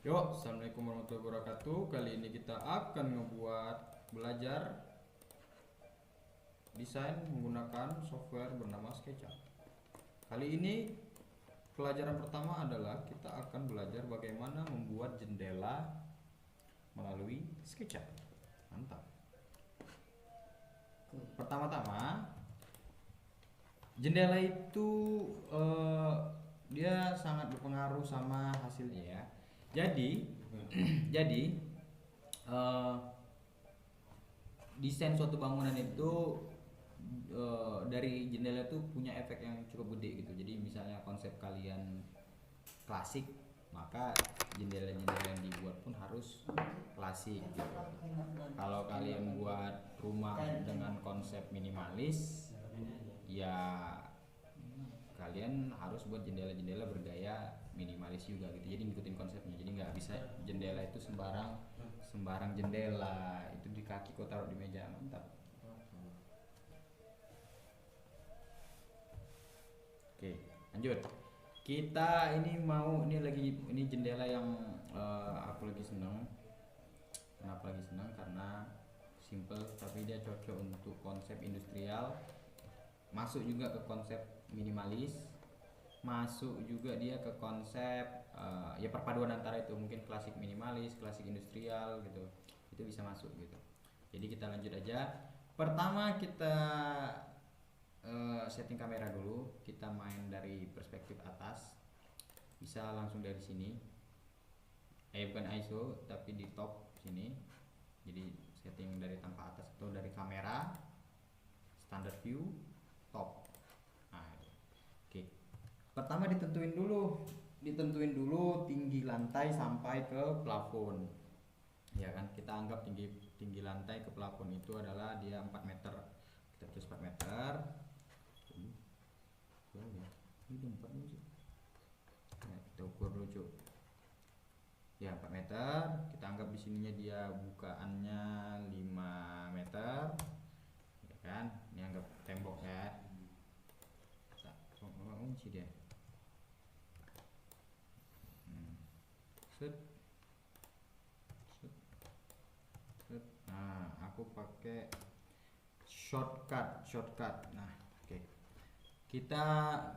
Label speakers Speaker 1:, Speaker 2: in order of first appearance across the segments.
Speaker 1: Yo, assalamualaikum warahmatullahi wabarakatuh. Kali ini kita akan belajar desain menggunakan software bernama SketchUp. Kali ini pelajaran pertama adalah kita akan belajar bagaimana membuat jendela melalui SketchUp. Mantap. Pertama-tama, jendela itu dia sangat berpengaruh sama hasilnya ya. Jadi, jadi eh, desain suatu bangunan itu dari jendela itu punya efek yang cukup gede gitu. Jadi misalnya konsep kalian klasik, maka jendela-jendela yang dibuat pun harus klasik gitu. Kalau kalian buat rumah dengan konsep minimalis, ya kalian harus buat jendela-jendela bergaya minimalis juga gitu. Jadi ngikutin konsepnya. Jadi nggak bisa jendela itu sembarang sembarang jendela itu di kaki kok taruh di meja. Mantap. Oke, lanjut. Kita ini jendela yang aku lagi seneng. Kenapa lagi seneng? Karena simple tapi dia cocok untuk konsep industrial. Masuk juga ke konsep minimalis. Masuk juga dia ke konsep ya perpaduan antara itu, mungkin klasik minimalis, klasik industrial gitu. Itu bisa masuk gitu. Jadi kita lanjut aja. Pertama kita setting kamera dulu. Kita main dari perspektif atas, bisa langsung dari sini, bukan ISO tapi di top sini. Jadi setting dari tanpa atas atau dari kamera standard view top. Nah, oke. Pertama ditentuin dulu tinggi lantai sampai ke plafon, ya kan. Kita anggap tinggi lantai ke plafon itu adalah dia 4 meter. Kita tulis 4 meter. Ini 4 meter. Ya, kita ukur dulu cuk. Ya 4 meter. Kita anggap di sininya dia bukaannya 5 meter, ya kan. Ini anggap tembok ya. Kunci dia. Set. Set. Set. Nah, aku pakai shortcut. Nah, oke. Kita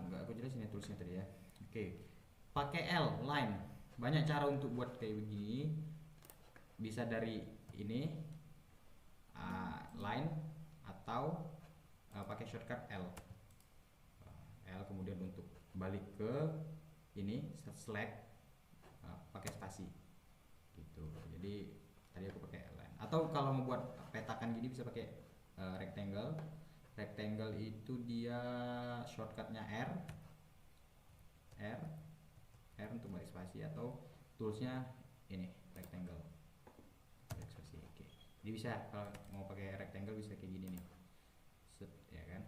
Speaker 1: enggak aku jelasin ya tulisnya tadi ya. Oke. Pakai line. Banyak cara untuk buat kayak begini. Bisa dari ini line atau pakai shortcut L. Kemudian untuk balik ke ini select pakai spasi gitu. Jadi tadi aku pakai line, atau kalau mau buat petakan gini bisa pakai rectangle. Rectangle itu dia shortcutnya R untuk balik spasi, atau toolsnya ini rectangle balik spasi. Oke. Jadi bisa kalau mau pakai rectangle bisa kayak gini nih, set ya kan.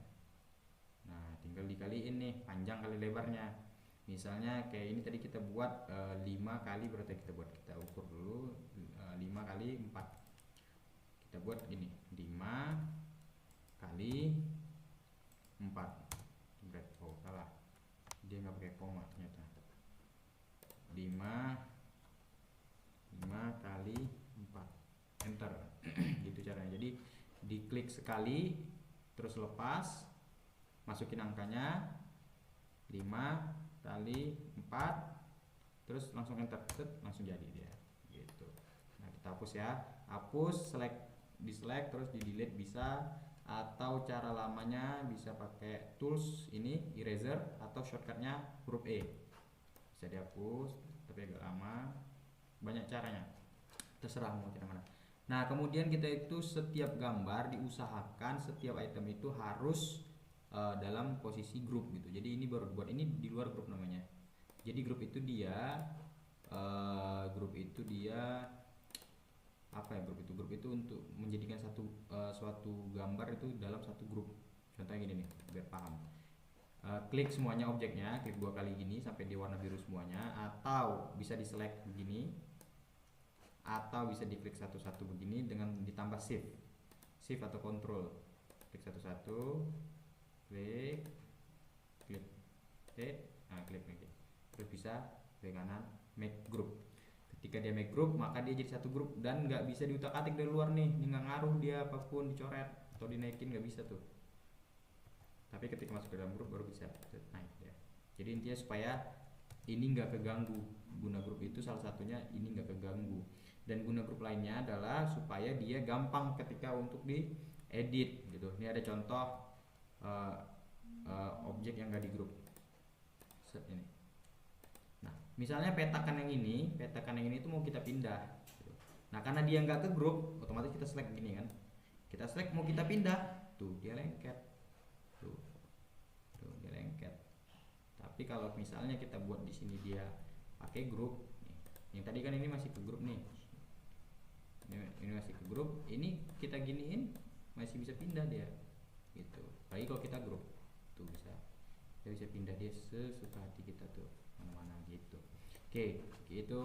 Speaker 1: Nah, tinggal dikaliin nih panjang kali lebarnya. Misalnya kayak ini tadi kita buat 5 kali, berarti kita ukur dulu 5 kali 4. Kita buat gini, 5 kali 4. Oh, salah. Dia nggak pakai koma ternyata. 5 kali 4. Enter. Gitu caranya. Jadi diklik sekali terus lepas, masukin angkanya 5 kali 4, terus langsung enter, langsung jadi dia gitu. Nah, kita hapus ya. Hapus, di select terus di delete bisa, atau cara lamanya bisa pakai tools ini eraser, atau shortcutnya huruf E. Bisa dihapus tapi agak lama. Banyak caranya, terserah mau cara mana. Nah, kemudian kita itu setiap gambar diusahakan setiap item itu harus dalam posisi grup gitu. Jadi ini baru buat ini di luar grup namanya. Jadi grup itu dia apa ya, grup itu untuk menjadikan suatu gambar itu dalam satu grup. Contohnya gini nih biar paham. Klik semuanya objeknya, klik 2 kali gini sampai di warna biru semuanya, atau bisa di select begini, atau bisa diklik satu-satu begini dengan ditambah shift atau control. Klik satu-satu, klik nah klik lagi, terus bisa ke kanan make group. Ketika dia make group maka dia jadi satu grup dan nggak bisa diutak-atik dari luar nih, ini nggak ngaruh dia apapun dicoret atau dinaikin, nggak bisa tuh. Tapi ketika masuk ke dalam grup baru bisa naik ya. Jadi intinya supaya ini nggak keganggu, guna grup itu salah satunya ini nggak keganggu. Dan guna grup lainnya adalah supaya dia gampang ketika untuk diedit gitu. Ini ada contoh objek yang nggak di grup. Set ini. Nah, misalnya petakan yang ini tuh mau kita pindah. Gitu. Nah, karena dia nggak ke grup, otomatis kita select gini kan. Kita select mau kita pindah, tuh dia lengket. Tuh dia lengket. Tapi kalau misalnya kita buat di sini dia pakai grup, nih. Yang tadi kan ini masih ke grup nih. Ini masih ke grup, ini kita giniin masih bisa pindah dia. Gitu. Apalagi kalau kita grup, tuh kita bisa pindah dia sesuka hati kita tuh mana-mana gitu. Oke, itu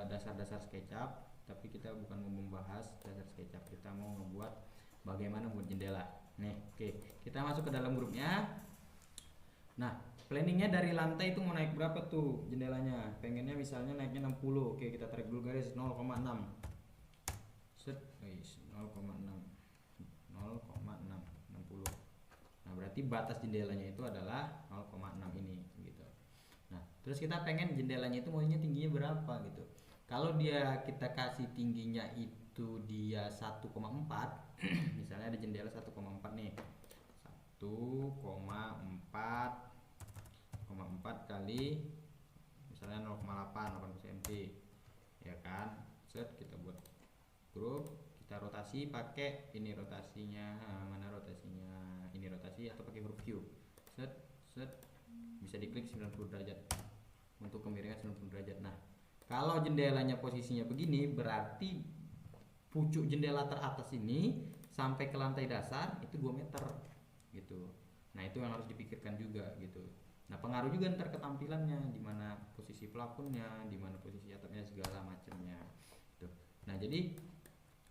Speaker 1: dasar-dasar SketchUp. Tapi kita bukan mau membahas dasar SketchUp, kita mau membuat bagaimana membuat jendela. Nih, oke, kita masuk ke dalam grupnya. Nah, planningnya dari lantai itu mau naik berapa tuh jendelanya? Pengennya misalnya naiknya 60. Oke, kita tarik dulu garis 0,6. Set, 0,6. 60. Nah, berarti batas jendelanya itu adalah 0,6 ini gitu. Nah, terus kita pengen jendelanya itu maunya tingginya berapa gitu. Kalau kita kasih tingginya itu dia 1,4 misalnya ada jendela 1,4 nih. 1,4 kali misalnya 0,8 cm ya kan. Set, kita buat grup, kita rotasi pakai ini rotasinya, mana rotasinya, ini rotasi atau pakai huruf Q. Set, bisa diklik 90 derajat untuk kemiringan 90 derajat. Nah, kalau jendelanya posisinya begini berarti pucuk jendela teratas ini sampai ke lantai dasar itu 2 meter gitu. Nah, itu yang harus dipikirkan juga gitu. Nah, pengaruh juga ntar ketampilannya, di mana posisi plafonnya, di mana posisi atapnya, segala macamnya gitu. Nah, jadi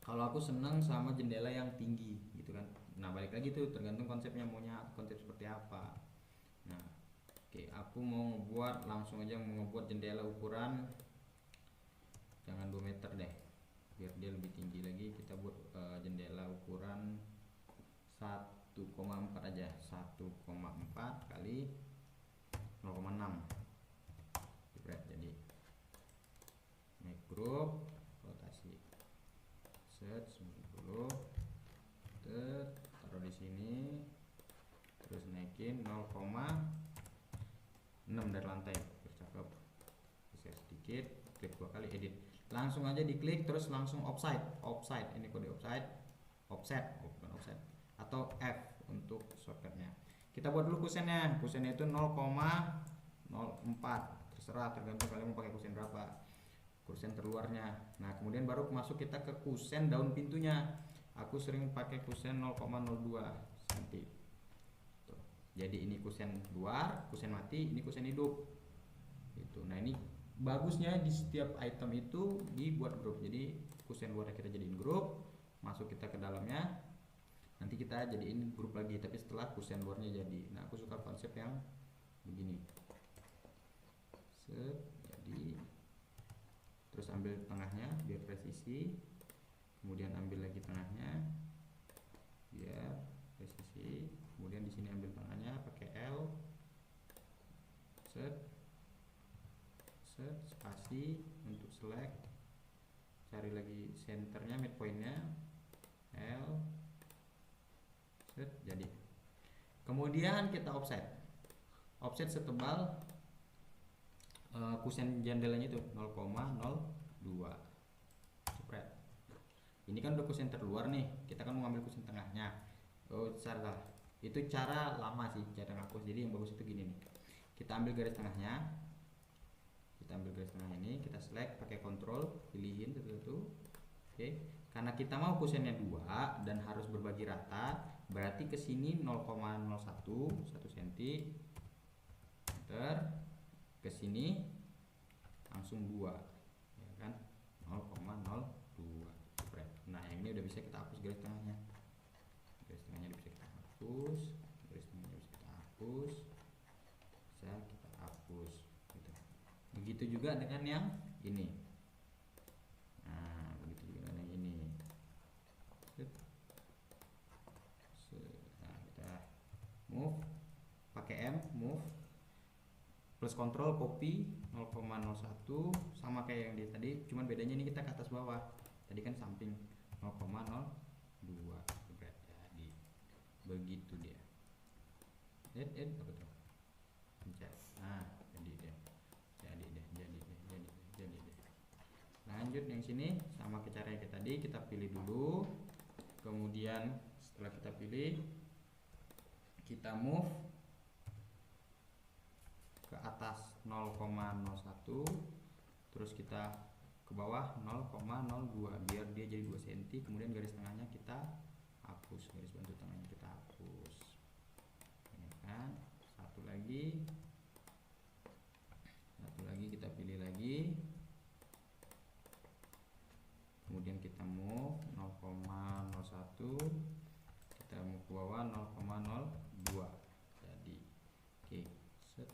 Speaker 1: kalau aku seneng sama jendela yang tinggi gitu kan. Nah, balik lagi tuh tergantung konsepnya, maunya konsep seperti apa. Nah, oke, aku mau ngebuat langsung aja mau ngebuat jendela ukuran jangan 2 meter deh, biar dia lebih tinggi lagi. Kita buat jendela ukuran 1,4 aja, 1,4 kali 0,6. Jadi make group, rotasi set 90, taruh di sini, terus naikin 0,6 dari lantai, cakep. Geser sedikit, klik 2 kali, edit. Langsung aja diklik terus langsung offset. Ini kode offset bukan offset, atau F untuk shortcutnya. Kita buat dulu kusennya. Kusennya itu 0,04, terserah, tergantung kalian mau pakai kusen berapa, kusen terluarnya. Nah, kemudian baru masuk kita ke kusen daun pintunya. Aku sering pakai kusen 0,02 cm. Tuh. Jadi ini kusen luar, kusen mati, ini kusen hidup. Gitu. Nah, ini bagusnya di setiap item itu dibuat grup. Jadi kusen luarnya kita jadiin grup, masuk kita ke dalamnya, nanti kita jadiin grup lagi, tapi setelah kusen luarnya jadi. Nah, aku suka konsep yang begini. Set, jadi terus ambil tengahnya biar presisi, kemudian ambil lagi tengahnya biar presisi, kemudian di sini ambil tengahnya pakai L, set, spasi untuk select, cari lagi centernya, midpointnya, L, set, jadi. Kemudian kita offset setebal kusen jendelanya itu 0,02. Spread. Ini kan udah kusen terluar nih, kita kan mau ngambil kusen tengahnya. Oh, salah. Itu cara lama sih, cara ngapus. Jadi yang bagus itu gini nih. Kita ambil garis tengahnya. Ini, kita select pakai kontrol, pilihin satu-satu. Oke. Karena kita mau kusennya 2 dan harus berbagi rata, berarti ke sini 0,01 1 cm. Ke sini langsung 2 ya kan, 0,02. Nah, yang ini udah bisa kita hapus garis tengahnya. Garis tengahnya bisa kita hapus, bisa kita hapus gitu. Begitu juga dengan yang ini. plus control copy 0,01 sama kayak yang di tadi, cuman bedanya ini kita ke atas bawah, tadi kan samping 0,02. Jadi begitu dia. Apa tuh? Pencet. Nah, jadi deh. Lanjut yang sini sama ke cara yang kayak tadi, kita pilih dulu. Kemudian setelah kita pilih, kita move ke atas 0,01, terus kita ke bawah 0,02 biar dia jadi 2 cm. Kemudian garis tengahnya kita hapus, garis bantu tengahnya kita hapus, ya kan. Satu lagi kita pilih lagi, kemudian kita move 0,01, kita move ke bawah 0,02. Jadi oke, set.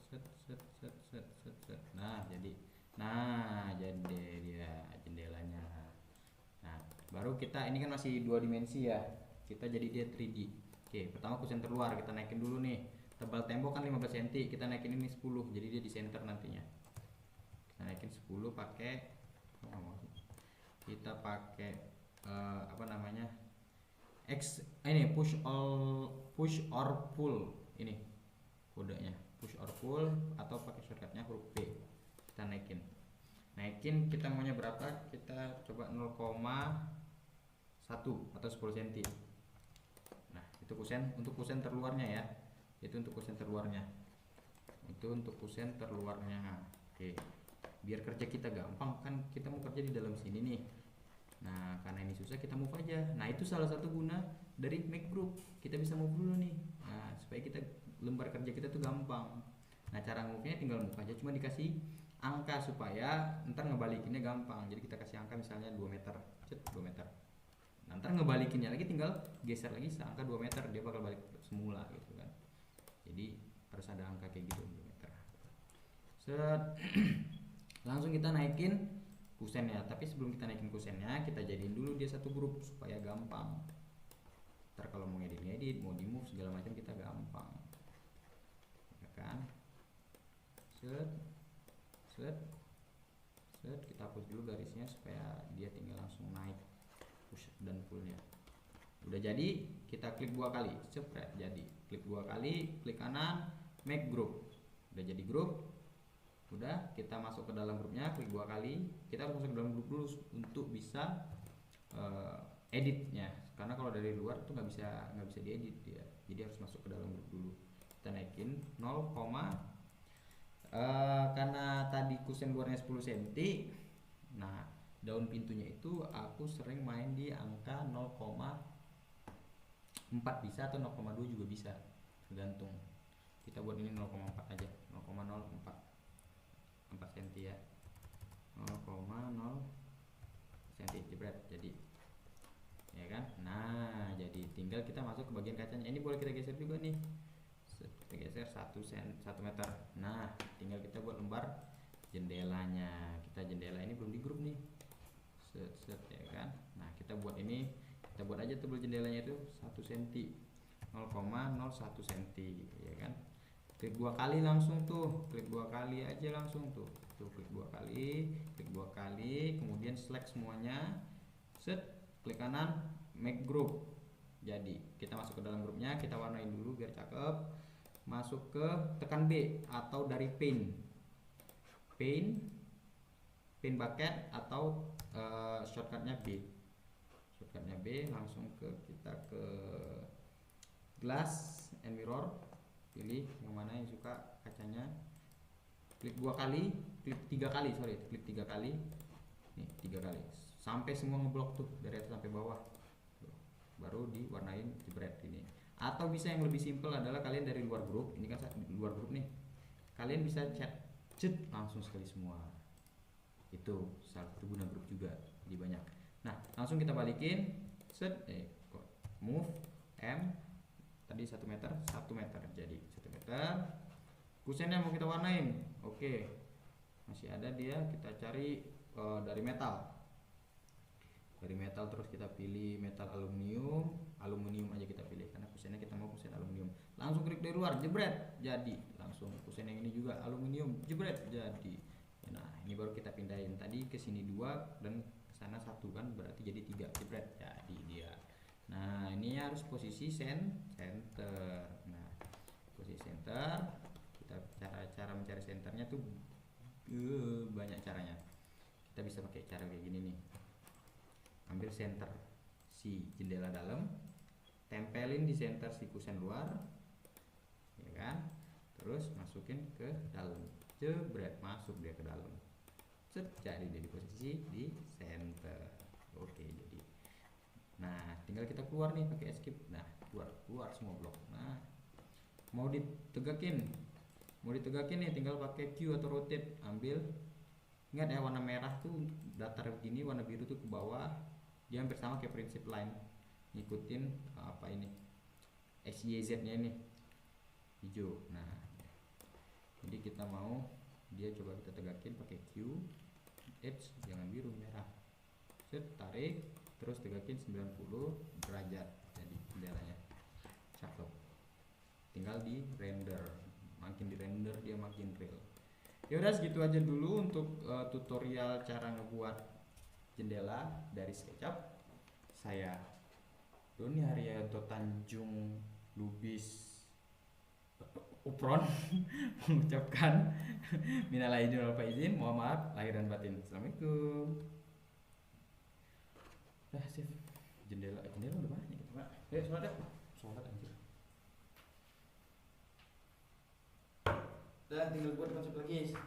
Speaker 1: Nah jadi dia jendelanya. Nah baru kita, ini kan masih 2 dimensi ya, kita jadi dia 3D. Oke, pertama kusen terluar kita naikin dulu nih. Tebal tembok kan 15 cm, kita naikin ini 10, jadi dia di center nantinya. Kita naikin 10 pakai apa namanya, ini push or pull, ini kodenya push or pull, atau pakai shortcutnya huruf P. Kita naikin kita maunya berapa, kita coba 0,1 atau 10 cm. Nah itu kusen, untuk kusen terluarnya ya, itu untuk kusen terluarnya, Oke, biar kerja kita gampang, kan kita mau kerja di dalam sini nih. Nah karena ini susah, kita move aja. Nah itu salah satu guna dari make group, kita bisa move dulu nih. Nah supaya kita lembar kerja kita tuh gampang. Nah cara move-nya tinggal move aja, cuma dikasih angka supaya ntar ngebalikinnya gampang. Jadi kita kasih angka misalnya 2 meter, 2 meter. Nah, ntar ngebalikinnya lagi tinggal geser lagi seangka 2 meter, dia bakal balik semula gitu kan. Jadi harus ada angka kayak gitu, 2 meter. Langsung kita naikin kusennya, tapi sebelum kita naikin kusennya, kita jadiin dulu dia satu grup supaya gampang. Ntar kalau mau ngedit, mau di move segala macam kita gampang, ya kan. Kita hapus dulu garisnya supaya dia tinggal langsung naik push dan pullnya. Udah jadi, kita klik 2 kali, spread jadi. Klik 2 kali, klik kanan, make group. Udah jadi grup. Udah, kita masuk ke dalam grupnya, klik 2 kali. Kita harus masuk ke dalam grup dulu untuk bisa editnya. Karena kalau dari luar tuh nggak bisa diedit dia. Jadi harus masuk ke dalam grup dulu. Kita naikin 0, karena tadi kusen luarnya 10 cm. Nah, daun pintunya itu aku sering main di angka 0,4 bisa, atau 0,2 juga bisa, tergantung. Kita buat ini 0,4 aja, 0,04 4 cm ya, 0,0 cm jebret jadi, ya kan. Nah jadi tinggal kita masuk ke bagian kacanya. Ini boleh kita geser juga nih, kita geser 1 meter. Nah tinggal kita buat lembar jendelanya. Jendela ini belum di grup nih, ya kan. Nah kita buat aja tebal jendelanya itu 1 cm, 0,01 cm, ya kan. Klik 2 kali langsung tuh, klik 2 kali aja langsung tuh, klik 2 kali, kemudian select semuanya, klik kanan, make group. Jadi kita masuk ke dalam grupnya, kita warnain dulu biar cakep. Masuk ke tekan B atau dari paint bucket, atau shortcutnya B. Langsung kita ke glass and mirror, pilih yang mana yang suka kacanya, klik 2 kali, klik 3 kali, klik 3 kali, nih 3 kali sampai semua ngeblok tuh dari atas sampai bawah, baru diwarnain jebret ini. Atau bisa yang lebih simple adalah kalian dari luar grup, ini kan luar grup nih, kalian bisa cet langsung sekali semua. Itu salah satu guna grup juga, jadi banyak. Nah langsung kita balikin, move M tadi 1 meter, jadi 1 meter. Kusennya mau kita warnain, oke, masih ada dia, kita cari dari metal, terus kita pilih metal aluminium aja kita pilih, karena kusennya kita mau kusen aluminium. langsung klik dari luar, jebret, jadi. Langsung kusen yang ini juga aluminium, jebret, jadi. Nah ini baru kita pindahin, tadi ke sini 2 dan ke sana 1 kan, berarti jadi 3, jebret, jadi dia. Nah ini harus posisi center. Nah posisi center, kita cara mencari centernya tuh banyak caranya. Kita bisa pakai cara kayak gini nih, ambil center si jendela dalam, tempelin di center si kusen luar, ya kan, terus masukin ke dalam, jebret, masuk dia ke dalam, set, jadi dia di posisi di center. Oke, jadi nah tinggal kita keluar nih pakai escape. Nah keluar semua blok. Nah mau ditegakin nih tinggal pakai Q atau rotate, ambil, ingat ya warna merah tuh datar begini, warna biru tuh ke bawah, dia hampir sama kayak prinsip line, ngikutin apa ini XYZ nya ini hijau. Nah jadi kita mau dia, coba kita tegakin pakai Q, jangan biru, merah, set, tarik, terus tegakin 90 derajat, jadi jendelanya cakep. Tinggal di render, makin di render dia makin real. Ya udah segitu aja dulu untuk tutorial cara ngebuat jendela dari SketchUp. Saya Doni Haryanto Tanjung Lubis Upron mengucapkan minal aidin wal faizin, mohon maaf lahir dan batin. Assalamualaikum. Dah sip, jendela udah banyak gitu Pak. Ya sholat anjir. Dan tinggal buat konsep lagi.